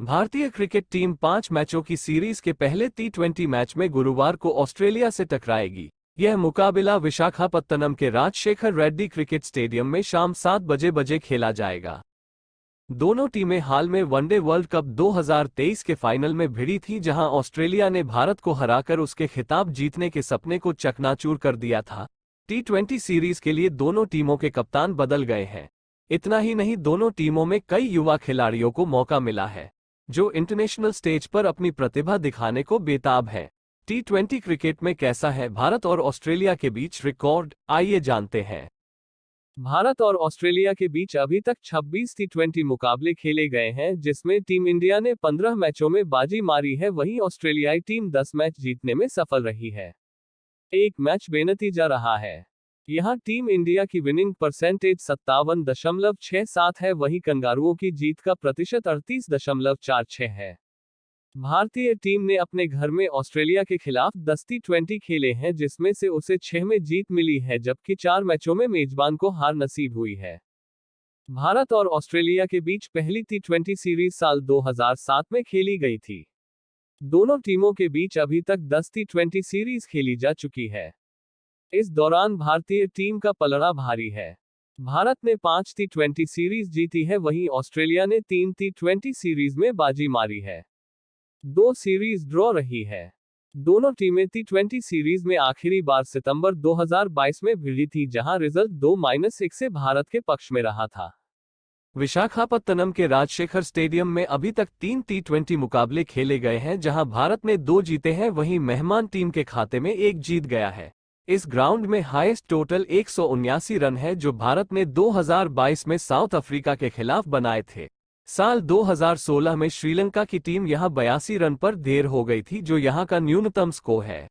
भारतीय cricket team 5 मैचों की सीरीज के पहले T20 मैच में गुरुवार को ऑस्ट्रेलिया से टकराएगी। यह मुकाबला विशाखापत्तनम के राजशेखर रेड्डी क्रिकेट स्टेडियम में शाम 7 बजे खेला जाएगा। दोनों टीमें हाल में वनडे वर्ल्ड कप 2023 के फाइनल में भिड़ी थी, जहां ऑस्ट्रेलिया ने भारत को हराकर उसके खिताब जीतने के सपने को चकनाचूर कर दिया था। T20 सीरीज के लिए दोनों टीमों के कप्तान बदल गए हैं। इतना ही नहीं, दोनों टीमों में कई युवा खिलाड़ियों को मौका मिला है जो इंटरनेशनल स्टेज पर अपनी प्रतिभा दिखाने को बेताब है। T20 क्रिकेट में कैसा है भारत और ऑस्ट्रेलिया के बीच रिकॉर्ड, आइए जानते हैं। भारत और ऑस्ट्रेलिया के बीच अभी तक 26 T20 मुकाबले खेले गए हैं, जिसमें टीम इंडिया ने 15 मैचों में बाजी मारी है। वहीं ऑस्ट्रेलियाई टीम 10 मैच जीतने में सफल रही है। एक मैच बेनतीजा रहा है। यहां टीम इंडिया की विनिंग परसेंटेज 57.67 है, वहीं कंगारुओं की जीत का प्रतिशत 38.46 है। भारतीय टीम ने अपने घर में ऑस्ट्रेलिया के खिलाफ 10 T20 खेले हैं, जिसमें से उसे 6 में जीत मिली है, जबकि 4 मैचों में मेजबान को हार नसीब हुई है। भारत और ऑस्ट्रेलिया के बीच पहली T20 सीरीज साल 2007 में खेली गई थी। दोनों टीमों के बीच अभी तक 10 T20 सीरीज खेली जा चुकी है। इस दौरान भारतीय टीम का पलड़ा भारी है। भारत ने 5 T20 सीरीज जीती है, वहीं ऑस्ट्रेलिया ने 3 T20 सीरीज में बाजी मारी है। 2 सीरीज ड्रॉ रही है। दोनों टीमें T20 सीरीज में आखिरी बार सितंबर 2022 में भिड़ी थी, जहां रिजल्ट 2-1 से भारत के पक्ष में रहा था। विशाखापत्तनम के राजशेखर स्टेडियम में अभी तक 3 T20 मुकाबले खेले गए हैं, जहां भारत ने 2 जीते हैं, वहीं मेहमान टीम के खाते में 1 जीत गया है। इस ग्राउंड में हाईएस्ट टोटल 179 रन है, जो भारत ने 2022 में साउथ अफ्रीका के खिलाफ बनाए थे। साल 2016 में श्रीलंका की टीम यहां 82 रन पर ढेर हो गई थी, जो यहां का न्यूनतम स्कोर है।